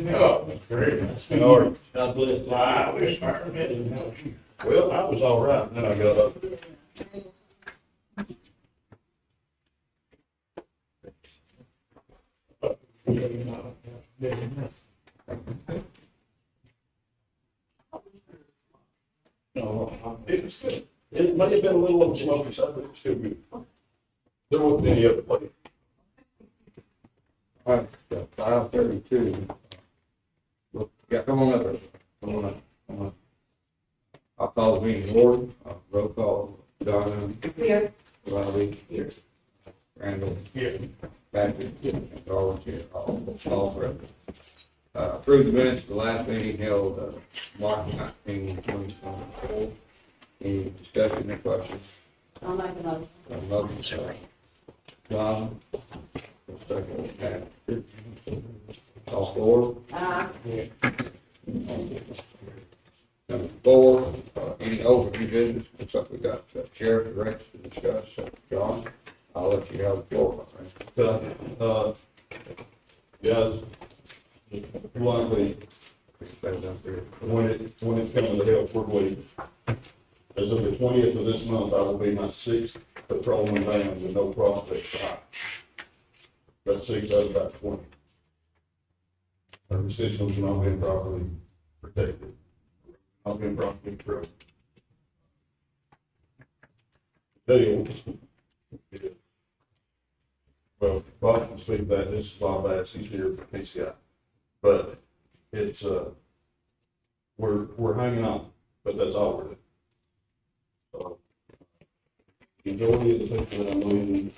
Oh, that's great. God bless. Wow, we're smart. Well, I was all right, and then I got up. No, it was good. It may have been a little on the smoky side, but it was still good. There wasn't any other place. All right, 5:32. Look, yeah, come on up there. Come on up. Come on up. I'll call the meeting to order. Roll call. Donna. Here. Riley. Here. Randall. Here. Patrick. And Darwin here. All present. Approve the minutes of the last meeting held March 19, 2024. Any discussion or questions? I'll make a motion. Motion. Sorry. John. Second. Patrick. All four. Number 4, any overview business? Looks like we got sheriff directs to discuss. John, I'll let you have the floor. Guys, likely, when it's coming to help, we're waiting. As of the 20th of this month, I will be my 6th patrolman down with no prospect high. That's 6 out of about 20. The system's not been properly protected. Not been properly drilled. Deal. Well, Bob can speak to that. This is Bob Bass. He's here for PCI. But it's, we're hanging on, but that's all we're doing. So, the majority of the people that I'm losing,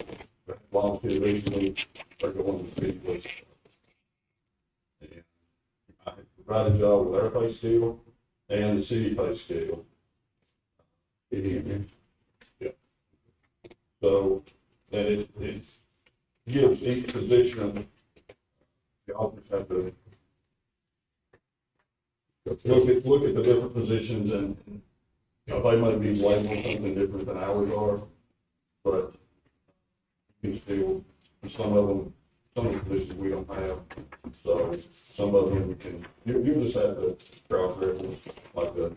lost here recently, are going to the city police. And I provided y'all with our pay scale and the city pay scale. Yeah. So, and it gives each position, the officers have to look at the different positions, and you know, they might be labeled something different than ours are, but you can still, some of the positions we don't have, so some of them we can, you just have to cross reference, like the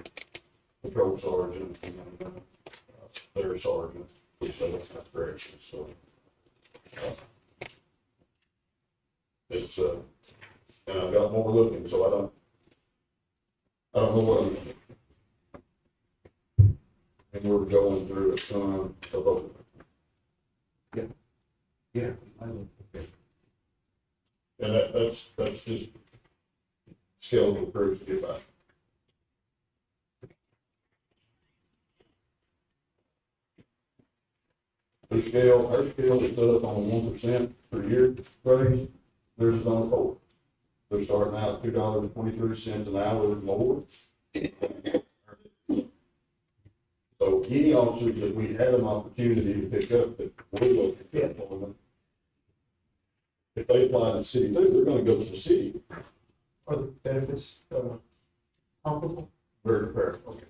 patrol sergeant, and their sergeant, which they don't have corrections, so. It's, and I've got more looking, so I don't know what I'm doing. And we're going through a ton of open. Yeah. And that's just skeletal crews to get by. Our scale is set up on a 1% per year raise. Theirs is on a 4. They're starting out at $2.23 an hour or more. So any officers that we had an opportunity to pick up that we look at for them, if they apply to the city, they're going to go to the city. Are the benefits comparable? Very fair. Okay.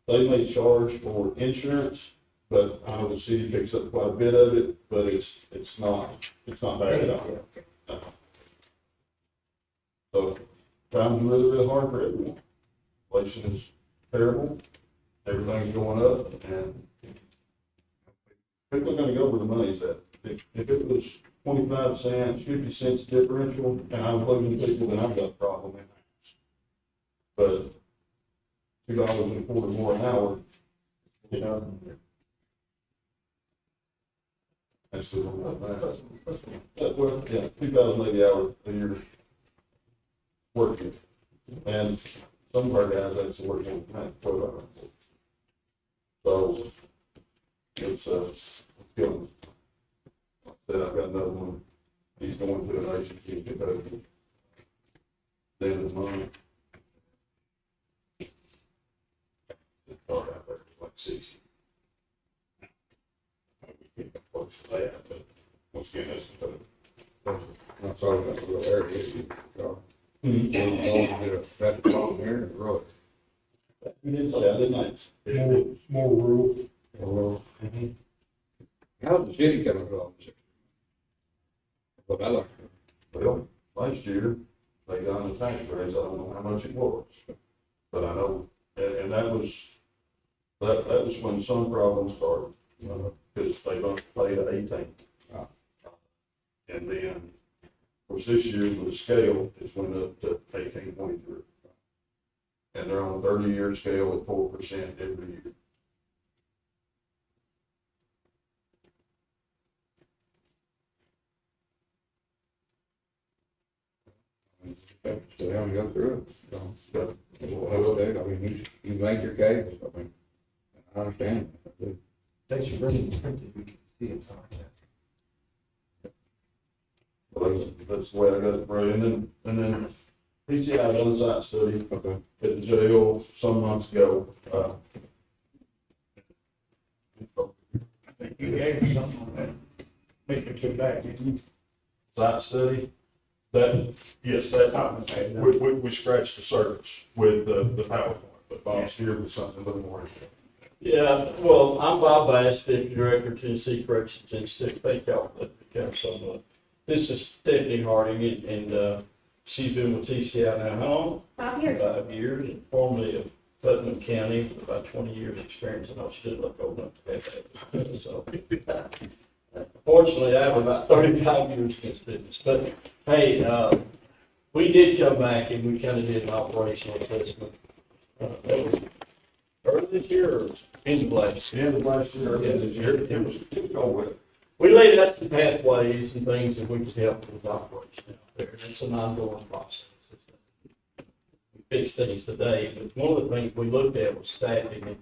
They may charge for insurance, but I know the city picks up quite a bit of it, but it's not bad at all. No. So times are really, really hard for everyone. Inflation is terrible. Everything's going up, and people are going to go where the money's at. If it was 25 cents, 50 cents differential, and I'm losing people, then I've got a problem in that. But $2.25 more an hour, you know. That's the well, yeah, 2,080 hours a year working, and some of our guys actually work in 12 hours. So it's killing. Said I've got another one, he's going to an agency in Kentucky. The end of the month. The car out there is like 60. Close to that, but once again, that's I'm sorry about the little area. That's a problem here in the road. you didn't say, I didn't. More rural. Well, how's the city coming along? But I like it. Well, last year, they done the tax raise, I don't know how much it was, but I know, and that was when some problems started, because they both played at 18. Ah. And then, of course, this year with the scale, it's went up to 18.3. And they're on a 30-year scale at 4% every year. So they don't go through it. So, I mean, you make your case, I mean, I understand. Thanks for bringing it printed, we can see it. Well, that's the way I got it, right, and then PCI done a site study Okay. at the jail some months ago. You gave me something on that, make it come back, didn't you? Site study, that, yes, that, Okay. we scratched the surface with the PowerPoint, but Bob's here with something a little more. Yeah, well, I'm Bob Bass, Deputy Director, Tennessee Corrections Institute. Thank y'all for letting me come so much. This is Stephanie Harding, and she's been with TCI now, how long? 5 years. 5 years, and formerly of Putnam County, with about 20 years experience. I know she didn't look old enough to have that. So, fortunately, I have about 35 years in this business. But, hey, we did come back and we kind of did an operational assessment. That was early this year or end of last year? The end of last year, early this year, it was going with it. We laid out some pathways and things that we could help with operation out there. And it's an ongoing process. We fix things today, but one of the things we looked at was staffing. And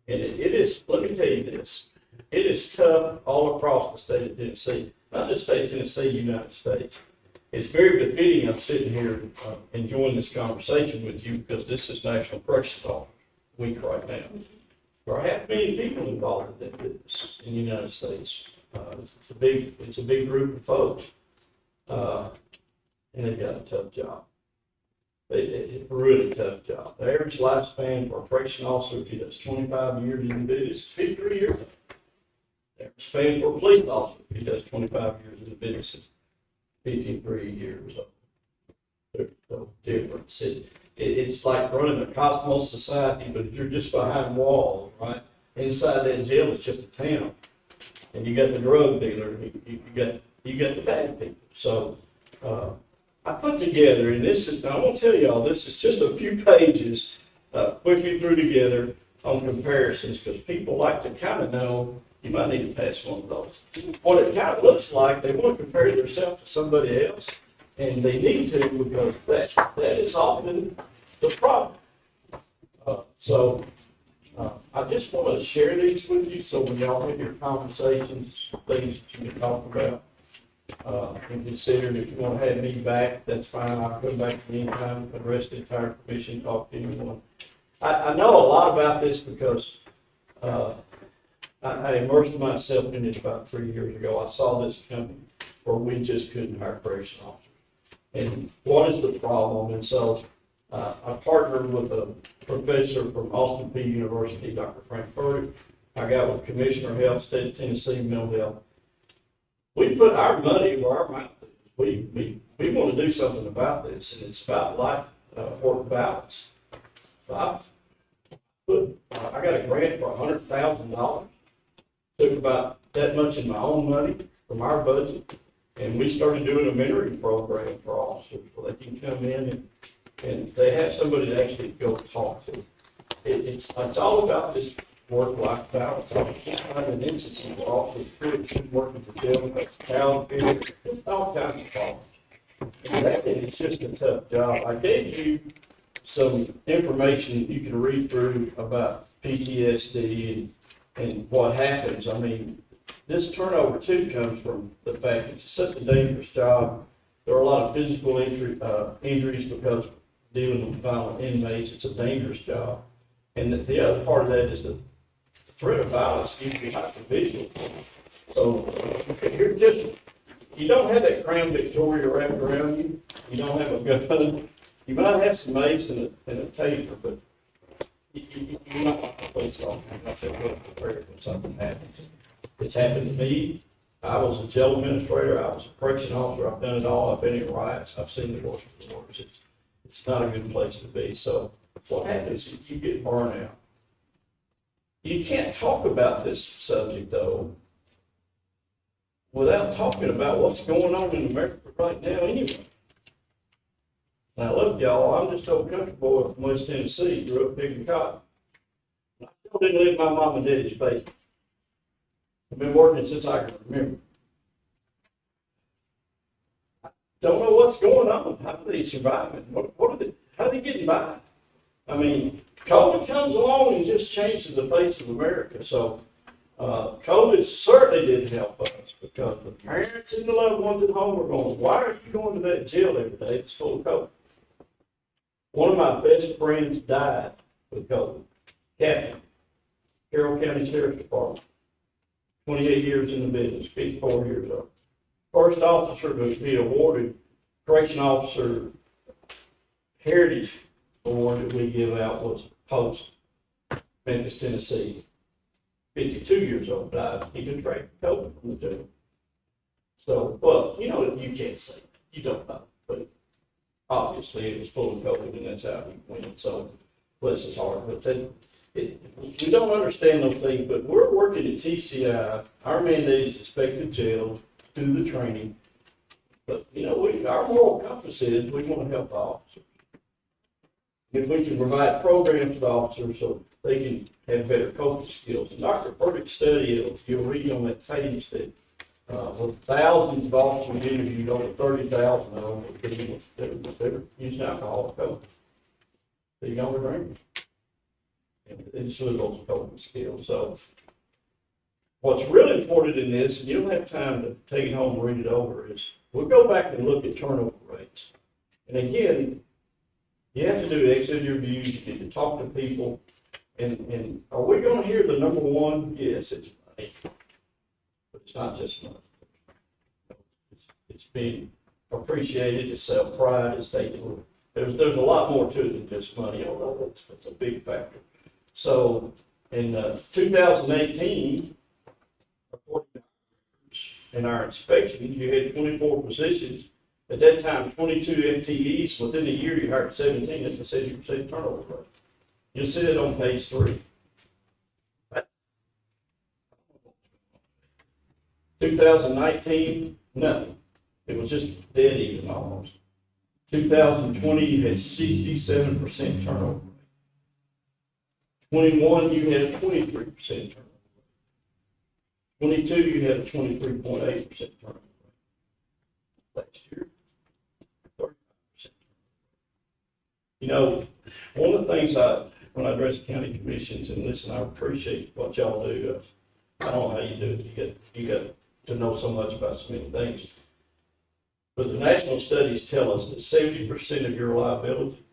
it is, let me tell you this, it is tough all across the state of Tennessee, not just state of Tennessee, United States. It's very befitting I'm sitting here enjoying this conversation with you because this is National Corrections Officer Week right now. There are half a million people involved in that business in the United States. It's a big group of folks, and they've got a tough job. It's a really tough job. The average lifespan for a correction officer, if he does 25 years in the business, is 53 years. The average span for a police officer, if he does 25 years in the business, is 53 years old. They're so different. It's like running a cosmos society, but you're just behind walls, right? Inside that jail is just a town. And you got the drug dealer, you got the bad people. So, I put together, and this is, I want to tell y'all, this is just a few pages, quickly threw together on comparisons, because people like to kind of know, you might need to pass one of those. What it kind of looks like, they want to compare themselves to somebody else, and they need to, because that is often the problem. I just want to share these with you, so when y'all have your conversations, things that you can talk about, and consider if you want to have me back, that's fine, I'll come back anytime, for the rest of the entire commission, talk to anyone. I know a lot about this because, I immersed myself in it about 3 years ago. I saw this company where we just couldn't hire correction officers. And what is the problem? And so, I partnered with a professor from Austin Peay University, Dr. Frank Furtick. I got with Commissioner of Health, State of Tennessee, Mental Health. We put our money where our mouth is. We want to do something about this, and it's about life, work balance. So I got a grant for $100,000. Took about that much in my own money from our budget, and we started doing a mentoring program for officers where they can come in and they have somebody to actually go talk to. It's all about this work-life balance. I can't find an instance where officers should working for jail, that's town, just all kinds of problems. And that is just a tough job. I gave you some information that you can read through about PTSD and what happens. I mean, this turnover too comes from the fact that it's such a dangerous job. There are a lot of physical injuries because dealing with violent inmates, it's a dangerous job. And the other part of that is the threat of violence usually hides the visual. So you don't have that Crown Victoria wrapped around you. You don't have a gun. You might have some mace and a taser, but you're not like a police officer. Not that well prepared when something happens. It's happened to me. I was a jail administrator. I was a correction officer. I've done it all. I've been in riots. I've seen the worst of the worst. It's not a good place to be. So what happens is you get burned out. You can't talk about this subject, though, without talking about what's going on in America right now anyway. Now, look, y'all, I'm just old country boy from West Tennessee, grew up picking cotton. I still didn't live in my mom and daddy's basement. I've been working since I can remember. I don't know what's going on. How are they surviving? How are they getting by? I mean, COVID comes along and just changes the face of America. So COVID certainly didn't help us because the parents and the loved ones at home were going, why are you going to that jail every day? It's full of COVID. One of my best friends died with COVID. Captain, Carroll County Sheriff's Department, 28 years in the business, 54 years old. First officer to be awarded Correction Officer Heritage Award that we give out was Post, Memphis, Tennessee. 52 years old, died. He contracted COVID from the jail. So, well, you know, you can't say that. You don't know. But obviously, it was full of COVID, and that's how he went. So, bless his heart. But we don't understand those things, but we're working at TCI. Our mandate is inspected jails, do the training. But, you know, our moral compass is we want to help the officers. If we can provide programs to the officers so they can have better coping skills. And Dr. Burdick's study, you'll read on that page that with thousands of officers interviewed, over 30,000 of them they were using alcohol to cope. The younger drinkers. And it's those coping skills. So what's really important in this, and you don't have time to take it home and read it over, is we'll go back and look at turnover rates. And again, you have to do exit reviews, you get to talk to people, and are we going to hear the number one? Yes, it's money, but it's not just money. It's being appreciated, it's self-pride, it's taking, there's a lot more to it than just money, although that's a big factor. So in 2018, according to in our inspections, you had 24 positions. At that time, 22 FTEs. Within a year, you hired 17. That's a 70% turnover rate. You'll see it on page 3. 2019, nothing. It was just dead even almost. 2020, you had 67% turnover rate. 21, you had 23% turnover rate. 22, you had a 23.8% turnover rate. Last year, 35%. You know, one of the things when I address county commissions, and listen, I appreciate what y'all do. I don't know how you do it. You got to know so much about so many things. But the national studies tell us that 70% of your liability,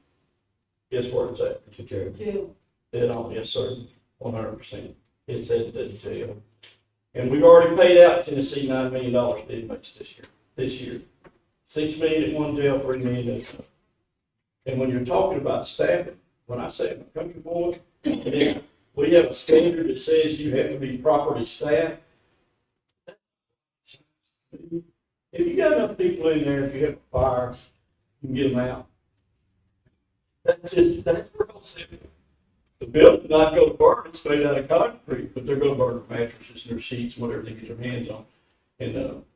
guess where it's at? Jail. Dead on, yes, sir, 100%. It's at the jail. And we've already paid out Tennessee $9 million to inmates this year. $6 million at one jail, $3 million at another. And when you're talking about staffing, when I say I'm a country boy, we have a standard that says you have to be properly staffed. If you got enough people in there, if you have a fire, you can get them out. That's it. That's real simple. The building's not going to burn. It's made out of concrete, but they're going to burn their mattresses and their sheets, whatever they get their hands on.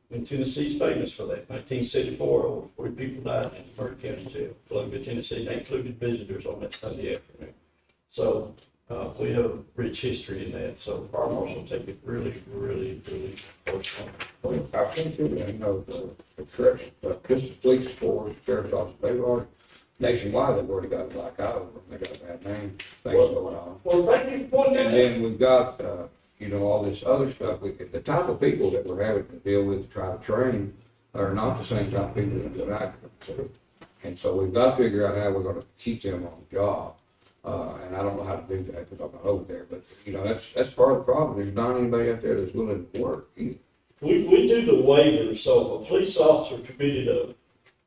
And Tennessee's famous for that. 1974, over 40 people died in Murray County Jail, Columbia, Tennessee. They included visitors on that Sunday afternoon. So we have a rich history in that. So fire marshal take it really, really, really personal. I think, you know, the correction, the police force, sheriff's office, they've already, nationwide, they've already got a black eye over them. They got a bad name, things going on. Well, thank you for pointing that And out. then we've got, you know, all this other stuff, the type of people that we're having to deal with to try to train are not the same type of people that I consider. And so we've got to figure out how we're gonna keep them on the job. And I don't know how to do that because I'm not over there, but, you know, that's part of the problem. There's not anybody out there that's willing to work either. We do the waivers, so if a police officer committed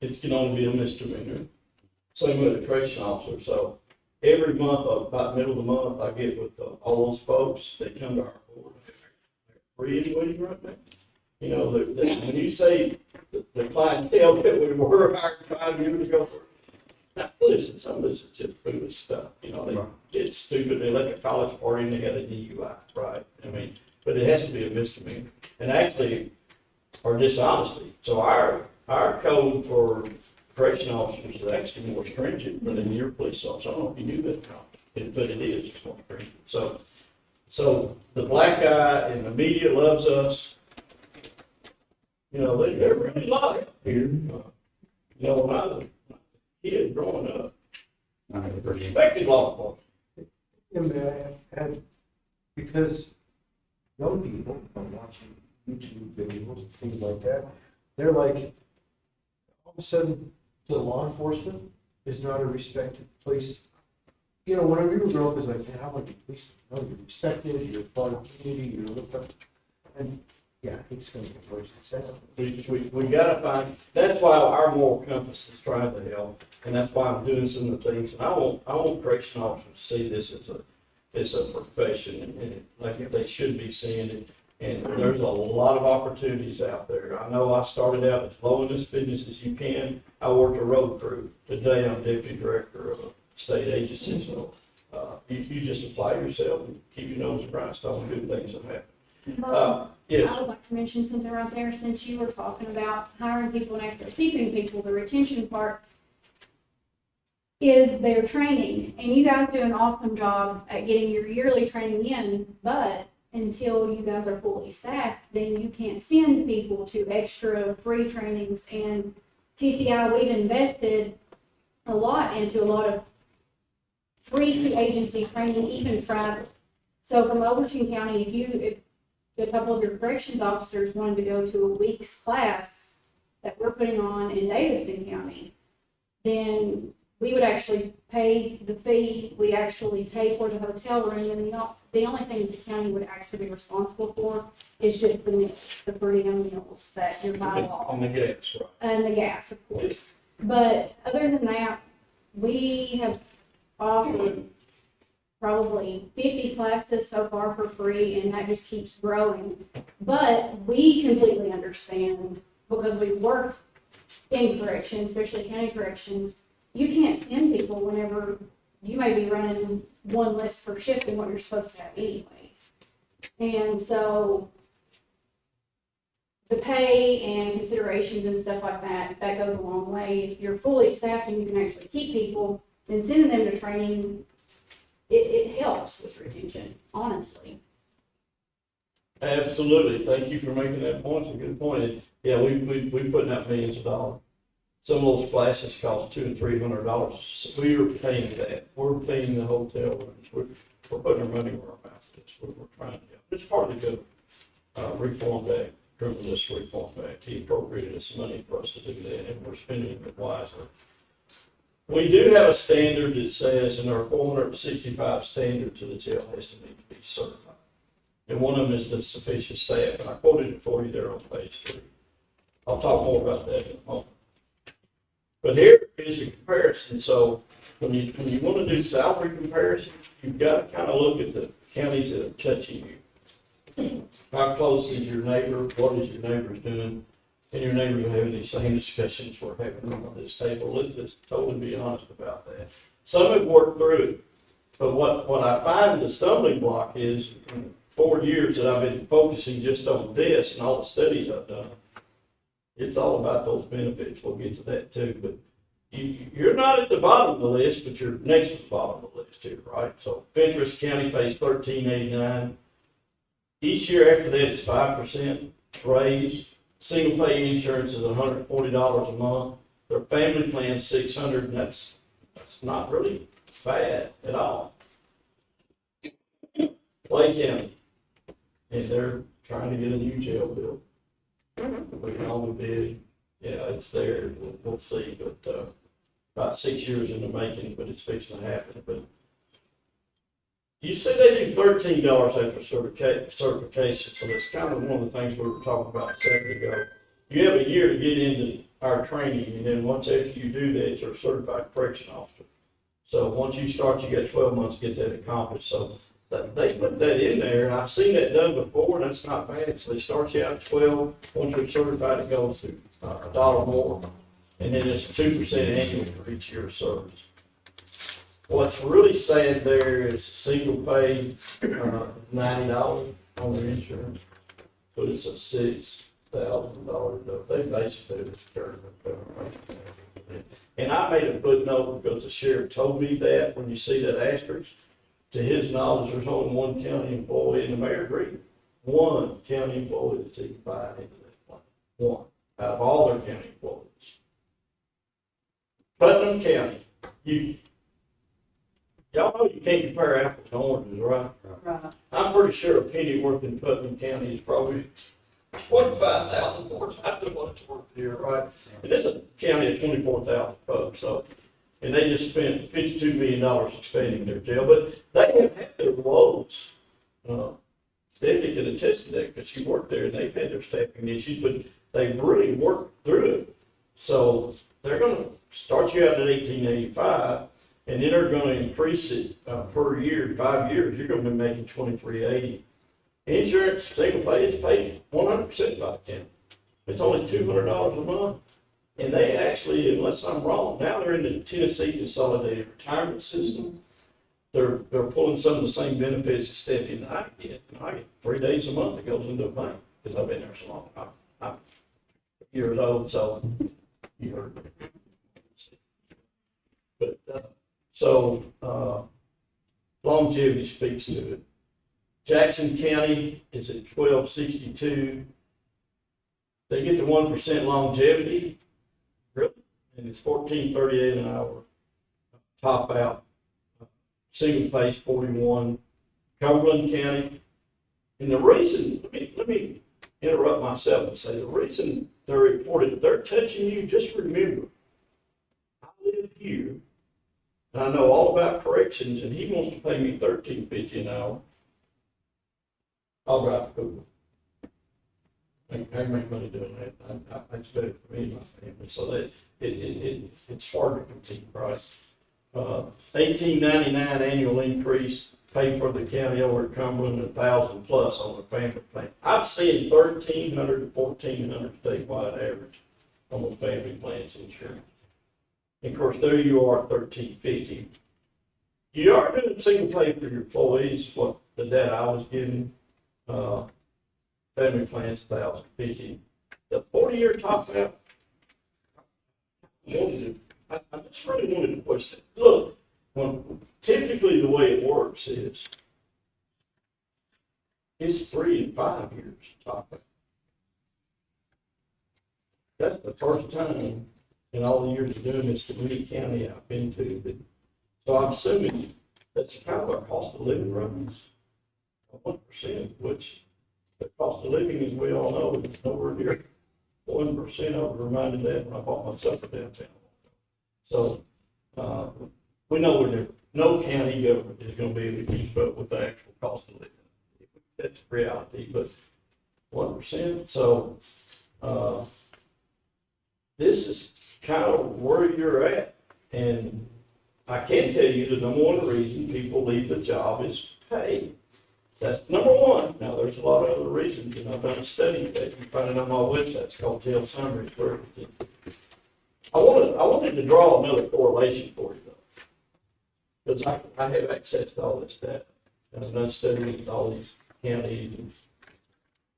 it can only be a misdemeanor. Same with a correction officer, so every month, about middle of the month, I get with all those folks, they come to our board. Free anybody right now? You know, when you say the clientele that we were hired 5 years ago, now, listen, some of this is just foolish stuff, you know, they get stupid, they let the college party and they got a DUI, right? I mean, but it has to be a misdemeanor, and actually, or dishonesty. So our code for correction officers is actually more stringent than your police officer. I don't know if you knew that, Tom, but it is, it's more stringent. So the black eye and the media loves us. You know, they're really a lot up here. You know, when I was a kid growing up, I respected law enforcement. Yeah, man, and because young people are watching YouTube videos and things like that, they're like, all of a sudden, the law enforcement is not a respected place. You know, when we were growing up, it's like, man, I want to be police. No, you're respected, you're part of the community, you're looked up. And yeah, I think it's going to be worse than second. We gotta find, that's why our moral compass is trying to help, and that's why I'm doing some of the things. And I want correction officers to see this as a profession, and like they should be seeing it. And there's a lot of opportunities out there. I know I started out as low in this business as you can. I worked a road crew. Today I'm deputy director of a state agency, so you just apply yourself and keep your nose to the grindstone and good things will happen. Yes. I would like to mention something right there, since you were talking about hiring people and actually keeping people, the retention part is their training. And you guys do an awesome job at getting your yearly training in, but until you guys are fully staffed, then you can't send people to extra free trainings. And TCI, we've invested a lot into a lot of free to agency training, even travel. So from Overton County, if a couple of your corrections officers wanted to go to a week's class that we're putting on in Davidson County, then we would actually pay the fee, we actually pay for the hotel room, and the only thing the county would actually be responsible for is just the meals, the per diem meals that you're by law. On the gas, right? And the gas, of course. But other than that, we have offered probably 50 classes so far for free, and that just keeps growing. But we completely understand, because we work in corrections, especially county corrections, you can't send people whenever you may be running one less per shift than what you're supposed to have anyways. And so the pay and considerations and stuff like that, that goes a long way. If you're fully staffed and you can actually keep people, then sending them to training, it helps with retention, honestly. Absolutely. Thank you for making that point. It's a good point. Yeah, we putting out millions of dollars. Some of those classes cost $200 and $300. So we are paying that. We're paying the hotel rooms. We're putting our money where our mouth is. We're trying to help. It's part of the good Reform Act, Criminal Justice Reform Act. He appropriated us money for us to do that, and we're spending it wisely. We do have a standard that says in our 465 standards of the jail has to need to be certified. And one of them is the sufficient staff, and I quoted it for you there on page 3. I'll talk more about that in a moment. But here is a comparison. So when you want to do salary comparison, you've got to kind of look at the counties that are touching you. How close is your neighbor? What is your neighbors doing? And your neighbors are having these same discussions we're having on this table. Let's just totally be honest about that. Some have worked through it. But what I find the stumbling block is, in 4 years that I've been focusing just on this and all the studies I've done, it's all about those benefits. We'll get to that too. But you're not at the bottom of the list, but you're next to the bottom of the list here, right? So Fentress County pays $13.89. Each year after that, it's 5% raise. Single pay insurance is $140 a month. Their family plan is $600, and that's not really bad at all. Clay County, and they're trying to get a new jail built. We can only bid, yeah, it's there, we'll see, but, about 6 years in the making, but it's fixing to happen, but. You see they do $13 after certification, so that's kind of one of the things we were talking about a second ago. You have a year to get into our training, and then once after you do that, you're a certified correction officer. So once you start, you get 12 months to get that accomplished, so they put that in there, and I've seen that done before, and that's not bad, so they start you out at 12, once you're certified, it goes to $1 more, and then it's 2% annual for each year of service. What's really sad there is single pay, $90 on the insurance, but it's a $6,000 bill. They basically just turn it. And I made a footnote because the sheriff told me that when you see that asterisk, to his knowledge, there's only one county employee, and the mayor agreed. One county employee that's even buying into this plan. One out of all their county employees. Putnam County, y'all know you can't compare apples and oranges, right? Right. I'm pretty sure a penny worth in Putnam County is probably 25,000 more times than what it's worth here, right? And there's a county of 24,000 folks, so, and they just spent $52 million expanding their jail, but they have had their woes. Stephanie can attest to that because she worked there and they've had their staffing issues, but they've really worked through it. So they're gonna start you out at 1885. And then they're gonna increase it per year, 5 years, you're gonna be making $23.80. Insurance, single pay, it's paid 100% by the county. It's only $200 a month. And they actually, unless I'm wrong, now they're in the Tennessee Consolidated Retirement System. They're pulling some of the same benefits that Stephanie and I get. And I get 3 days a month that goes into a bank, because I've been there so long. I'm years old, so you heard me. But, longevity speaks to it. Jackson County is at 1262. They get the 1% longevity, really, and it's $14.38 an hour. Top out, single pay 41. Cumberland County, and the reason, let me interrupt myself and say the reason they're reported, they're touching you, just remember, I live here. And I know all about corrections, and he wants to pay me $13.50 an hour. I'll drive to Cooper. I can make money doing that. That's better for me and my family. So that it's hard to compete, right? $18.99 annual increase, pay for the county over at Cumberland, $1,000 plus on the family plan. I've seen $1,300 to $1,400 statewide average on the family plans insurance. And of course, there you are at $13.50. You are doing single pay for your employees, what the data I was getting, family plans $1,050. The 40-year top out, I just really wanted to push it. Look, typically the way it works is it's 3 and 5 years top out. That's the first time in all the years of doing this to any county I've been to. So I'm assuming that's kind of our cost of living runs 1%, which the cost of living, as we all know, is nowhere near 1%. I was reminded that when I bought my supper downtown. So we know no county government is going to be able to keep up with the actual cost of living. That's reality, but 1%. So this is kind of where you're at, and I can tell you the number one reason people leave the job is pay. That's number one. Now, there's a lot of other reasons, and I've done a study that you can find it on my website. It's called Jail Summaries. Where I wanted to draw another correlation for you, though, because I have access to all this data, and I've done studies with all these counties.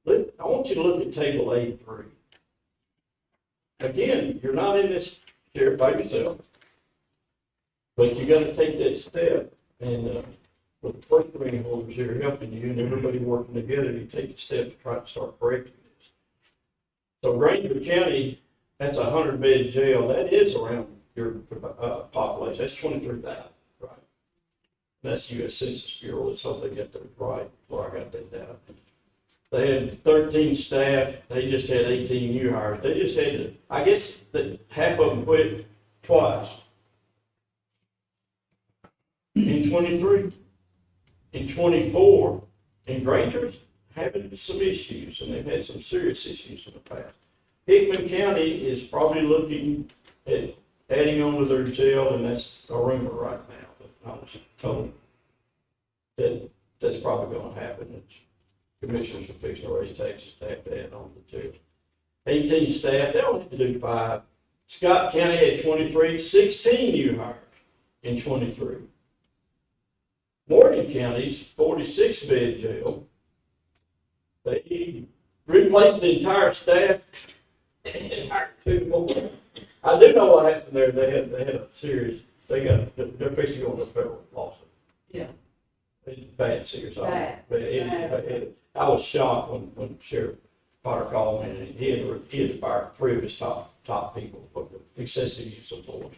I want you to look at Table A3. Again, you're not in this chair by yourself, but you got to take that step, and with the first three holders here helping you and everybody working together, you take a step to try to start correcting this. So Granger County, that's a 100-bed jail. That is around your population. That's 23,000, right? And that's U.S. Census Bureau. Let's hope they get that right before I got that down. They had 13 staff, they just had 18 new hires. They just had to, I guess, that half of them quit twice. In 23, in 24, and Granger's having some issues, and they've had some serious issues in the past. Hickman County is probably looking at adding on to their jail, and that's a rumor right now, but I was told that that's probably gonna happen. Commissioners are fixing to raise taxes to have to add on to jail. 18 staff, they don't have to do 5. Scott County had 23, 16 new hires in 23. Morgan County's 46-bed jail. They replaced the entire staff and hired 2 more. I do know what happened there. They had a serious, they're fixing to go on a federal lawsuit. Yeah. It's bad, serious. Bad. I was shocked when Sheriff Potter called me, and he had to fire 3 of his top people for excessive use of force.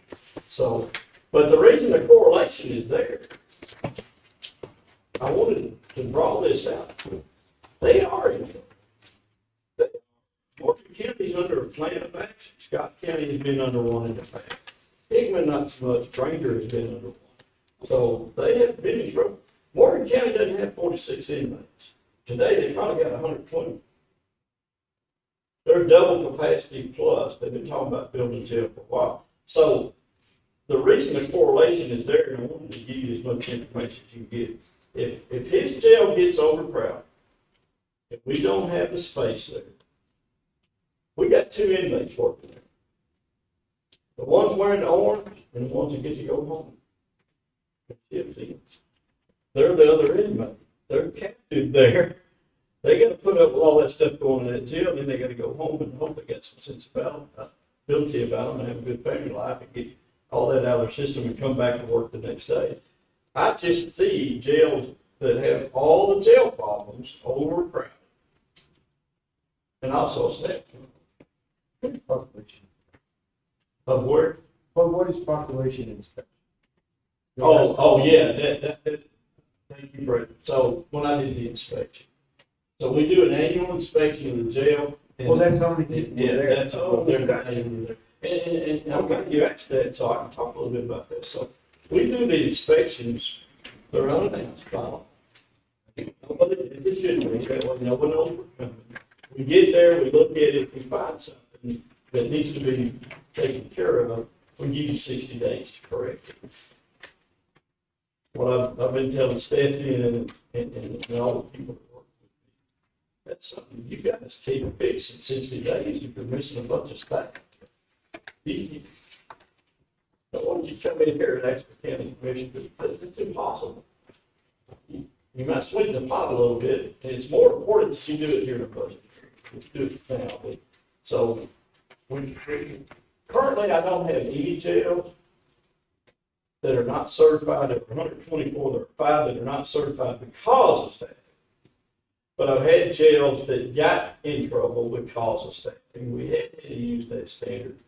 So, but the reason the correlation is there, I wanted to draw this out. They are in trouble. Morgan County's under a plan of action. Scott County has been under one in the past. Hickman, not so much. Granger has been under one. So they have been in trouble. Morgan County doesn't have 46 inmates. Today, they probably got 120. They're double capacity plus. They've been talking about building jail for a while. So the reason the correlation is there, and I wanted to give you as much information as you can get. If his jail gets overcrowded, if we don't have the space there, we got 2 inmates working there. The ones wearing the orange and the ones that get to go home. They're the other inmate. They're captive there. They got to put up with all that stuff going in that jail, and then they got to go home and hope they got some sense about ability about them and have a good family life and get all that out of their system and come back to work the next day. I just see jails that have all the jail problems overcrowded. And also a staff Population. of where. But what is population inspection? Oh, yeah, thank you, Brett. So when I did the inspection. So we do an annual inspection of the jail. and- Well, that's how many people Yeah, were there. that's all. And I'm glad you asked that, so I can talk a little bit about this. So we do the inspections, they're unannounced, Bob. Nobody, it shouldn't be that way, no one knows we're coming. We get there, we look at it, we find something that needs to be taken care of, we give you 60 days to correct it. What I've been telling Stephanie and all the people that work with me, that's something you guys keep fixing 60 days if you're missing a bunch of staff. Don't want you to come in here and ask for county commission, because it's impossible. You might sweeten the pot a little bit, and it's more important that you do it during the budget. Let's do it now. So, currently, I don't have any jails that are not certified. There are 124, there are 5 that are not certified because of staffing. But I've had jails that got in trouble because of staffing. We had to use that standard.